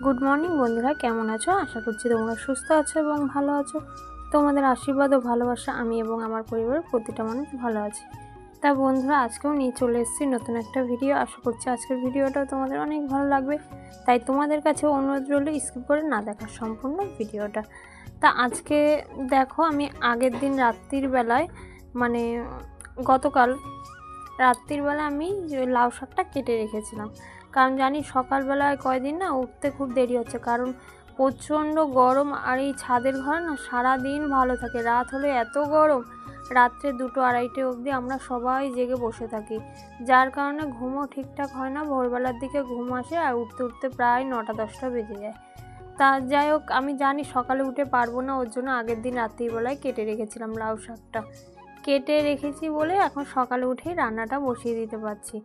Good morning বন্ধুরা, কেমন আছো? আশা করছি তোমরা সুস্থ আছো এবং ভালো আছো। তোমাদের আশীর্বাদ ও ভালোবাসা আমি এবং আমার পরিবারের প্রতিটা মানুষ ভালো আছে। তা বন্ধুরা, আজকেও নিয়ে চলে এসেছি নতুন একটা ভিডিও। আশা করছি আজকের ভিডিওটাও তোমাদের অনেক ভালো লাগবে। তাই তোমাদের কাছে অনুরোধ রইল স্কিপ করে না দেখার সম্পূর্ণ ভিডিওটা। তা আজকে দেখো, আমি আগের দিন রাত্রির বেলায় মানে গতকাল রাত্রির বেলা আমি লাউ শাকটা কেটে রেখেছিলাম, কারণ জানি সকালবেলায় কয়দিন না উঠতে খুব দেরি হচ্ছে, কারণ প্রচণ্ড গরম। আর এই ছাদের ঘর না সারাদিন ভালো থাকে, রাত হলে এত গরম, রাত্রে 2-2-2:30 অবধি আমরা সবাই জেগে বসে থাকি, যার কারণে ঘুমও ঠিকঠাক হয় না। ভোরবেলার দিকে ঘুম আসে আর উঠতে উঠতে প্রায় 9টা-10টা বেজে যায়। তা যাই হোক, আমি জানি সকালে উঠে পারবো না, ওর জন্য আগের দিন রাত্রিবেলায় কেটে রেখেছিলাম লাউ শাকটা। কেটে রেখেছি বলে এখন সকালে উঠেই রান্নাটা বসিয়ে দিতে পারছি।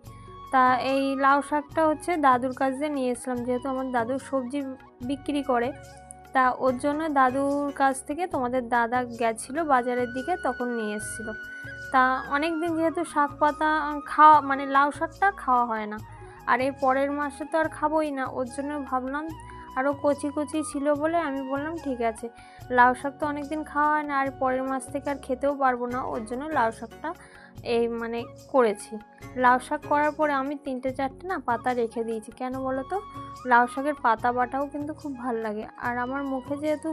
তা এই লাউ শাকটা হচ্ছে দাদুর কাছে নিয়ে এসলাম, যেহেতু আমার দাদু সবজি বিক্রি করে। তা ওর জন্য দাদুর কাছ থেকে তোমাদের দাদা গেছিলো বাজারের দিকে, তখন নিয়ে এসেছিলো। তা অনেক দিন যেহেতু শাক পাতা খাওয়া মানে লাউ শাকটা খাওয়া হয় না, আর এর পরের মাসে তো আর খাবোই না, ওর জন্য ভাবলাম আরও কচি কচি ছিল বলে আমি বললাম ঠিক আছে, লাউ শাক তো অনেক দিন খাওয়া হয় না, আর পরের মাস থেকে আর খেতেও পারবো না, ওর জন্য লাউ শাকটা এই করেছি। লাউ শাক করার পরে আমি 3-4টে না পাতা রেখে দিয়েছি। কেন বলো তো? লাউ শাকের পাতা বাটাও কিন্তু খুব ভাল লাগে, আর আমার মুখে যেহেতু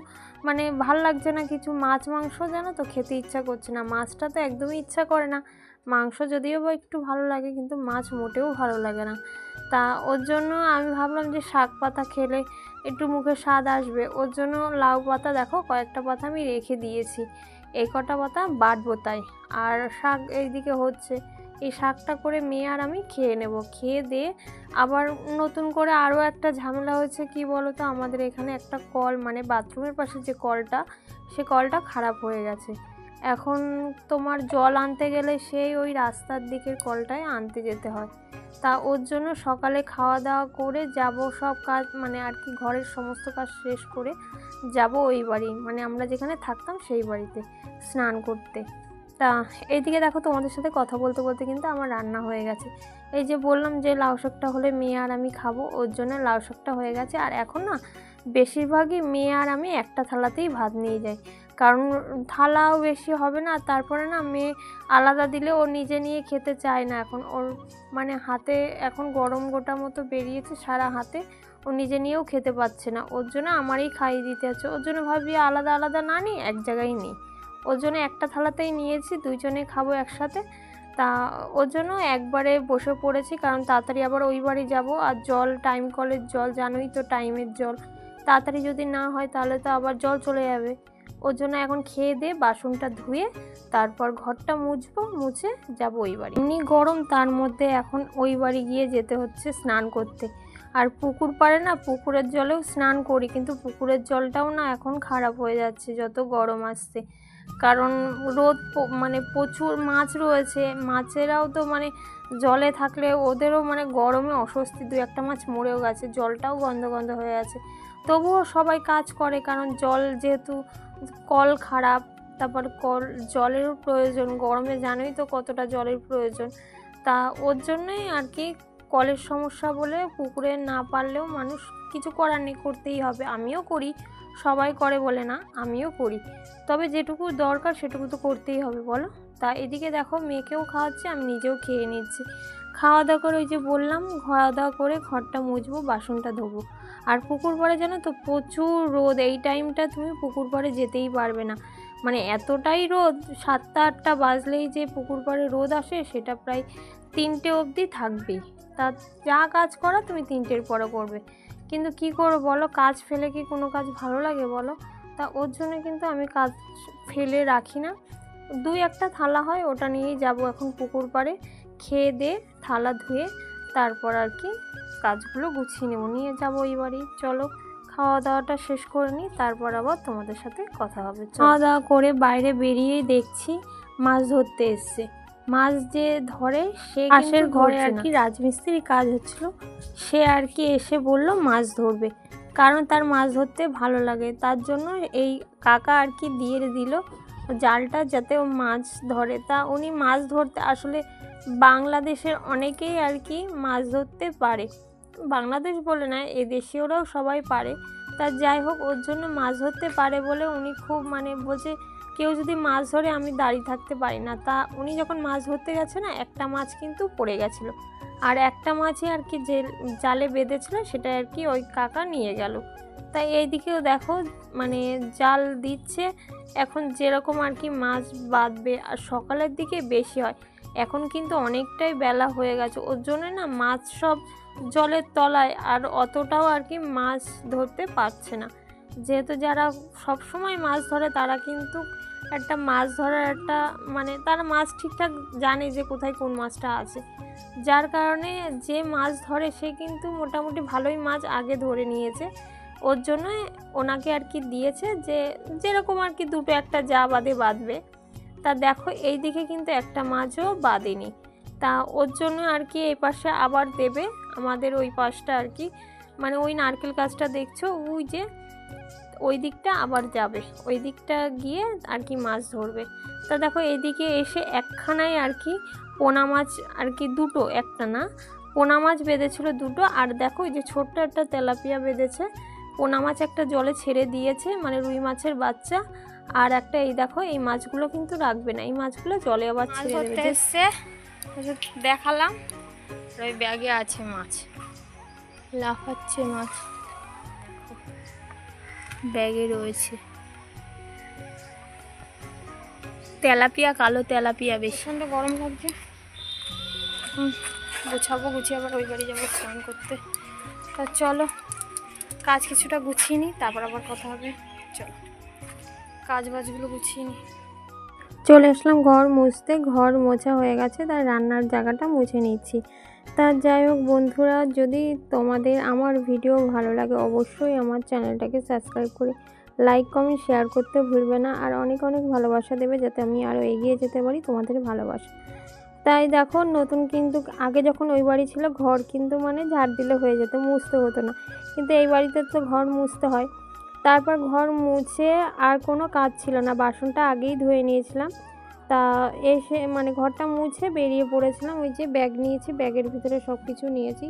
ভাল লাগছে না কিছু, মাছ মাংস জানো তো খেতে ইচ্ছা করছে না, মাছটা তো একদমই ইচ্ছা করে না, মাংস যদিও বা একটু ভালো লাগে কিন্তু মাছ মোটেও ভালো লাগে না। তা ওর জন্য আমি ভাবলাম যে শাক পাতা খেলে একটু মুখে স্বাদ আসবে, ওর জন্য লাউ পাতা দেখো কয়েকটা পাতা আমি রেখে দিয়েছি, এই কটা পাতা বাটবো তাই। আর শাক এইদিকে হচ্ছে, এই শাকটা করে মেয়ে আর আমি খেয়ে নেব। খেয়ে দিয়ে আবার নতুন করে আরও একটা ঝামেলা হয়েছে, কি বলো তো, আমাদের এখানে একটা কল বাথরুমের পাশে যে কলটা, সে কলটা খারাপ হয়ে গেছে। এখন তোমার জল আনতে গেলে সেই ওই রাস্তার দিকের কলটায় আনতে যেতে হয়। তা ওর জন্য সকালে খাওয়া দাওয়া করে যাব, সব কাজ আর কি ঘরের সমস্ত কাজ শেষ করে যাব ওই বাড়ি, আমরা যেখানে থাকতাম সেই বাড়িতে স্নান করতে। তা এইদিকে দেখো, তোমাদের সাথে কথা বলতে বলতে কিন্তু আমার রান্না হয়ে গেছে। এই যে বললাম যে লাউ শাকটা হলে মেয়ে আর আমি খাবো, ওর জন্য লাউ শাকটা হয়ে গেছে। আর এখন না বেশিরভাগই মেয়ে আর আমি একটা থালাতেই ভাত নিয়ে যাই, কারণ থালাও বেশি হবে না, তারপরে না মেয়ে আলাদা দিলে ও নিজে নিয়ে খেতে চায় না। এখন ওর হাতে এখন গরম গোটা মতো বেরিয়েছে সারা হাতে, ও নিজে নিয়েও খেতে পাচ্ছে না, ওর জন্য আমারই খাইয়ে দিতে হচ্ছে। ওর জন্য ভাবি আলাদা আলাদা না নিই, এক জায়গায় নিই, ওর জন্য একটা থালাতেই নিয়েছি, দুইজনে খাবো একসাথে। তা ওর জন্য একবারে বসে পড়েছি, কারণ তাড়াতাড়ি আবার ওই বাড়ি যাবো। আর জল টাইম কলের জল জানোই তো, টাইমের জল, তাড়াতাড়ি যদি না হয় তাহলে তো আবার জল চলে যাবে। ওর জন্য এখন খেয়ে দিয়ে বাসনটা ধুয়ে তারপর ঘরটা মুছবো, মুছে যাব ওই বাড়ি। এমনি গরম, তার মধ্যে এখন ওই বাড়ি গিয়ে যেতে হচ্ছে স্নান করতে। আর পুকুর পাড়ে না, পুকুরের জলেও স্নান করি, কিন্তু পুকুরের জলটাও না এখন খারাপ হয়ে যাচ্ছে যত গরম আসছে, কারণ রোদ প্রচুর মাছ রয়েছে, মাছেরাও তো জলে থাকলে ওদেরও গরমে অস্বস্তি, 2-1টা মাছ মরেও গেছে, জলটাও গন্ধ গন্ধ হয়ে আছে। তবুও সবাই কাজ করে, কারণ জল যেহেতু কল খারাপ, তারপর জলেরও প্রয়োজন, গরমে জানোই তো কতটা জলের প্রয়োজন। তা ওর জন্যই আর কি, কলের সমস্যা বলে পুকুরে না পারলেও মানুষ কিছু করার নেই, করতেই হবে। আমিও করি, সবাই করে বলে না, আমিও করি, তবে যেটুকু দরকার সেটুকু তো করতেই হবে বলো। তা এদিকে দেখো মেয়েকেও খাওয়াচ্ছি, আমি নিজেও খেয়ে নিচ্ছি। খাওয়া দাওয়া করে ওই যে বললাম, খাওয়া দাওয়া করে ঘরটা মুছবো, বাসনটা ধোবো। আর পুকুর পাড়ে জানো তো প্রচুর রোদ, এই টাইমটা তুমি পুকুর পাড়ে যেতেই পারবে না, এতটাই রোদ, 7টা-8টা বাজলেই যে পুকুর পাড়ে রোদ আসে সেটা প্রায় 3টে অবধি থাকবেই। তা যা কাজ করা তুমি 3টের পরে করবে, কিন্তু কি করবো বলো, কাজ ফেলে কি কোনো কাজ ভালো লাগে বলো? তা ওর জন্য কিন্তু আমি কাজ ফেলে রাখি না, 2-1টা থালা হয় ওটা নিয়েই যাব এখন পুকুর পাড়ে, খেয়ে দিয়ে থালা ধুয়ে তারপর আর কি কাজগুলো গুছিয়ে নেবো, নিয়ে যাবো ওই বাড়ি। চলো খাওয়া দাওয়াটা শেষ করে নিই, তারপর আবার তোমাদের সাথে কথা হবে। খাওয়া দাওয়া করে বাইরে বেরিয়েই দেখছি মাছ ধরতে এসছে। মাছ যে ধরে সে পাশের ঘরে আর কি রাজমিস্ত্রির কাজ হচ্ছিল, সে আর কি এসে বলল মাছ ধরবে, কারণ তার মাছ ধরতে ভালো লাগে, তার জন্য এই কাকা আর কি দিয়ে দিল জালটা যাতে ও মাছ ধরে। তা উনি মাছ ধরতে আসলে বাংলাদেশের অনেকেই আর কি মাছ ধরতে পারে, বাংলাদেশ বলে না, এদেশীয়রাও সবাই পারে। তা যাই হোক, ওর জন্য মাছ ধরতে পারে বলে উনি খুব মানে বলছে কেউ যদি মাছ ধরে আমি দাঁড়িয়ে থাকতে পারি না। তা উনি যখন মাছ ধরতে গেছে না, একটা মাছ কিন্তু পড়ে গেছিলো, আর একটা মাছই আর কি যে জালে বেঁধেছিল সেটা আর কি ওই কাকা নিয়ে গেল। তাই এই দিকেও দেখো মানে জাল দিচ্ছে এখন, যেরকম আর কি মাছ বাঁধবে, আর সকালের দিকে বেশি হয়। এখন কিন্তু অনেকটাই বেলা হয়ে গেছে, ওর জন্য না মাছ সব জলের তলায়, আর অতটাও আর কি মাছ ধরতে পারছে না। যেহেতু যারা সব সময় মাছ ধরে তারা কিন্তু একটা মাছ ধরার একটা মানে তারা মাছ ঠিকঠাক জানে যে কোথায় কোন মাছটা আছে, যার কারণে যে মাছ ধরে সে কিন্তু মোটামুটি ভালোই মাছ আগে ধরে নিয়েছে। ওর জন্য ওনাকে আর কি দিয়েছে যে যেরকম আর কি দুটো একটা যা বাদে বাঁধবে। তা দেখো এই দিকে কিন্তু একটা মাছও বাঁধেনি। তা ওর জন্য আর কি এই পাশে আবার দেবে, আমাদের ওই পাশটা আর কি মানে ওই নারকেল গাছটা দেখছো ওই যে ওই দিকটা আবার যাবে, ওই দিকটা গিয়ে আর কি মাছ ধরবে। তা দেখো এইদিকে এসে একখানায় আর কি পোনা মাছ আর কি দুটো, একটা না পোনা মাছ বেঁধেছিল দুটো, আর দেখো ওই যে ছোট্ট একটা তেলাপিয়া বেঁধেছে। পোনা মাছ একটা জলে ছেড়ে দিয়েছে মানে রুই মাছের বাচ্চা, আর একটা এই দেখো এই মাছগুলো কিন্তু রাখবে না, এই মাছগুলো জলে আবার ছেড়ে দেবে। এসছে দেখালাম, ওই ব্যাগে আছে মাছ, লাফাচ্ছে মাছ ব্যাগে রয়েছে। তেলাপিয়া, কালো তেলাপিয়া, ভীষণ গরম লাগছে। গুছাবো, গুছিয়ে আবার ওই বাড়ি যাবো স্নান করতে। তা চলো কাজ কিছুটা গুছিয়ে নিই, তারপর আবার কথা হবে। চলো কাজ বাজগুলো গুছিয়ে নিই। চলে আসলাম ঘর মুছতে, ঘর মোছা হয়ে গেছে, তাই রান্নার জায়গাটা মুছে নিচ্ছি। তা যাই হোক বন্ধুরা, যদি তোমাদের আমার ভিডিও ভালো লাগে অবশ্যই আমার চ্যানেলটাকে সাবস্ক্রাইব করে লাইক কমেন্ট শেয়ার করতে ভুলবে না, আর অনেক অনেক ভালোবাসা দেবে যাতে আমি আরও এগিয়ে যেতে পারি তোমাদের ভালোবাসা। তাই দেখো নতুন কিন্তু আগে যখন ওই বাড়ি ছিল ঘর কিন্তু মানে ঝাড় দিলে হয়ে যেত, মুছতে হতো না, কিন্তু এই বাড়িতে তো ঘর মুছতে হয়। তারপর ঘর মুছে আর কোনো কাজ ছিল না, বাসনটা আগেই ধুয়ে নিয়েছিলাম। তা এসে মানে ঘরটা মুছে বেরিয়ে পড়েছিলাম, ওই যে ব্যাগ নিয়েছি, ব্যাগের ভিতরে সব কিছু নিয়েছি,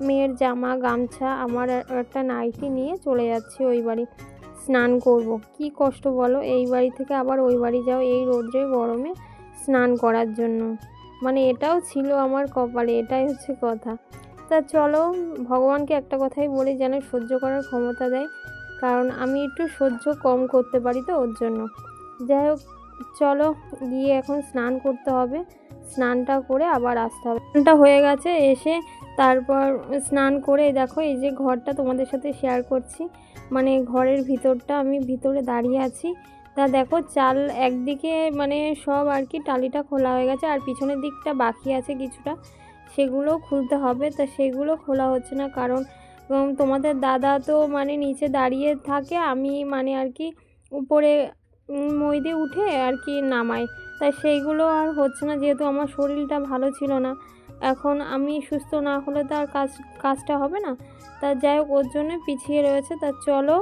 মেয়ের জামা গামছা আমার একটা নাইটি নিয়ে চলে যাচ্ছি ওই বাড়ি স্নান করব। কি কষ্ট বলো, এই বাড়ি থেকে আবার ওই বাড়ি যাও এই রোদ্রে গরমে স্নান করার জন্য, মানে এটাও ছিল আমার কপালে, এটাই হচ্ছে কথা। তা চলো ভগবানকে একটা কথাই বলি যেন সহ্য করার ক্ষমতা দেয়, কারণ আমি একটু সহ্য কম করতে পারি তো ওর জন্য। যাই হোক চলো গিয়ে এখন স্নান করতে হবে, স্নানটা করে আবার আসতে হবে। স্নানটা হয়ে গেছে, এসে তারপর স্নান করে দেখো এই যে ঘরটা তোমাদের সাথে শেয়ার করছি, মানে ঘরের ভিতরটা আমি ভিতরে দাঁড়িয়ে আছি। তা দেখো চাল একদিকে মানে সব আর কি টালিটা খোলা হয়ে গেছে, আর পিছনের দিকটা বাকি আছে কিছুটা, সেগুলো খুলতে হবে। তা সেগুলো খোলা হচ্ছে না কারণ তোমাদের দাদা তো মানে নিচে দাঁড়িয়ে থাকে, আমি মানে আর কি উপরে মই দিয়ে উঠে আর কি নামাই, তাই সেইগুলো আর হচ্ছে না, যেহেতু আমার শরীরটা ভালো ছিল না, এখন আমি সুস্থ না হলে তো আর কাজটা হবে না। তা যাই হোক ওর জন্য পিছিয়ে রয়েছে। তা চলো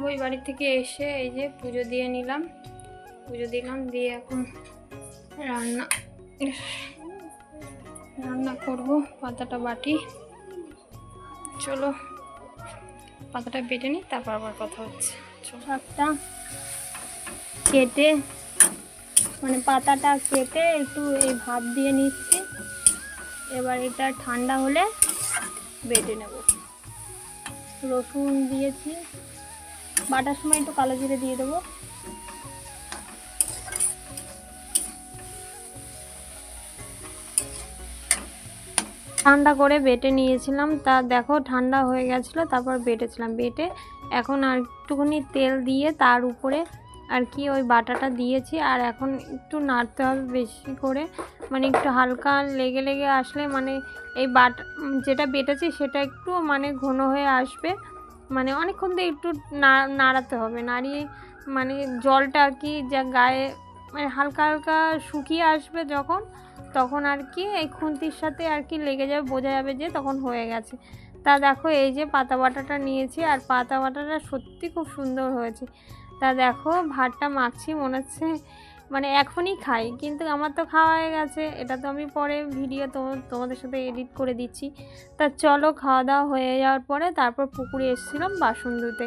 ওই বাড়ি থেকে এসে এই যে পুজো দিয়ে নিলাম, পুজো দিলাম, দিয়ে এখন রান্না করব, পাতাটা বাটি। চলো পাতাটা বেটে নিই, তারপর আবার কথা হচ্ছে। শাকটা কেটে মানে পাতাটা কেটে একটু এই ভাপ দিয়ে নিচ্ছি, এবার এটা ঠান্ডা হলে বেটে নেব। রসুন দিয়েছি, বাটার সময় একটু কালো জিরে দিয়ে দেবো। ঠান্ডা করে বেটে নিয়েছিলাম, তা দেখো ঠান্ডা হয়ে গেছিলো, তারপর বেটেছিলাম, বেটে এখন আর একটুখানি তেল দিয়ে তার উপরে আর কি ওই বাটাটা দিয়েছি, আর এখন একটু নাড়তে হবে বেশি করে, মানে একটু হালকা লেগে লেগে আসলে মানে এই যেটা বেটেছি সেটা একটু মানে ঘন হয়ে আসবে, মানে অনেকক্ষণ দিয়ে একটু নাড়াতে হবে, নাড়িয়ে মানে জলটা আর কি যা গায়ে মানে হালকা হালকা শুকিয়ে আসবে যখন, তখন আর কি এই খুন্তির সাথে আর কি লেগে যাবে, বোঝা যাবে যে তখন হয়ে গেছে। তা দেখো এই যে পাতা বাটাটা নিয়েছি, আর পাতা বাটাটা সত্যি খুব সুন্দর হয়েছে। তা দেখো ভাতটা মাখছি, মনে হচ্ছে মানে এখনই খাই, কিন্তু আমার তো খাওয়া হয়ে গেছে। এটা তো আমি পরে ভিডিও তোমাদের সাথে এডিট করে দিচ্ছি। তা চলো, খাওয়া দাওয়া হয়ে যাওয়ার পরে তারপর পুকুরে এসেছিলাম বাসন ধুতে,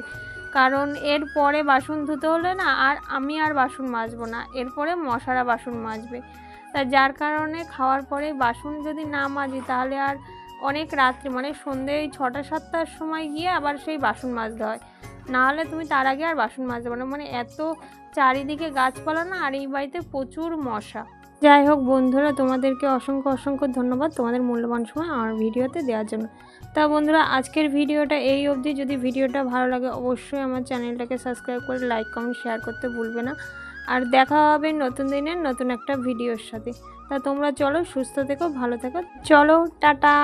কারণ এরপরে বাসন ধুতে হলে না আমি আর বাসন মাজবো না, এরপরে মশারা বাসন মাজবে। তা যার কারণে খাওয়ার পরে বাসন যদি না মাজি তাহলে আর অনেক রাত্রে মানে সন্ধ্যে 6টা-7টার সময় গিয়ে আবার সেই বাসন মাজতে হয়, নাহলে তুমি তার আগে আর বাসন মাজতে পারো না। মানে এত চারিদিকে গাছপালা না, আর এই বাড়িতে প্রচুর মশা। যাই হোক বন্ধুরা, তোমাদেরকে অসংখ্য অসংখ্য ধন্যবাদ তোমাদের মূল্যবান সময় আমার ভিডিওতে দেওয়ার জন্য। তা বন্ধুরা, আজকের ভিডিওটা এই অবধি। যদি ভিডিওটা ভালো লাগে অবশ্যই আমার চ্যানেলটাকে সাবস্ক্রাইব করে লাইক কমেন্ট শেয়ার করতে ভুলবে না। আর দেখা হবে নতুন দিনের নতুন একটা ভিডিওর সাথে। তা তোমরা চলো, সুস্থ থেকো, ভালো থেকো, চলো টাটা।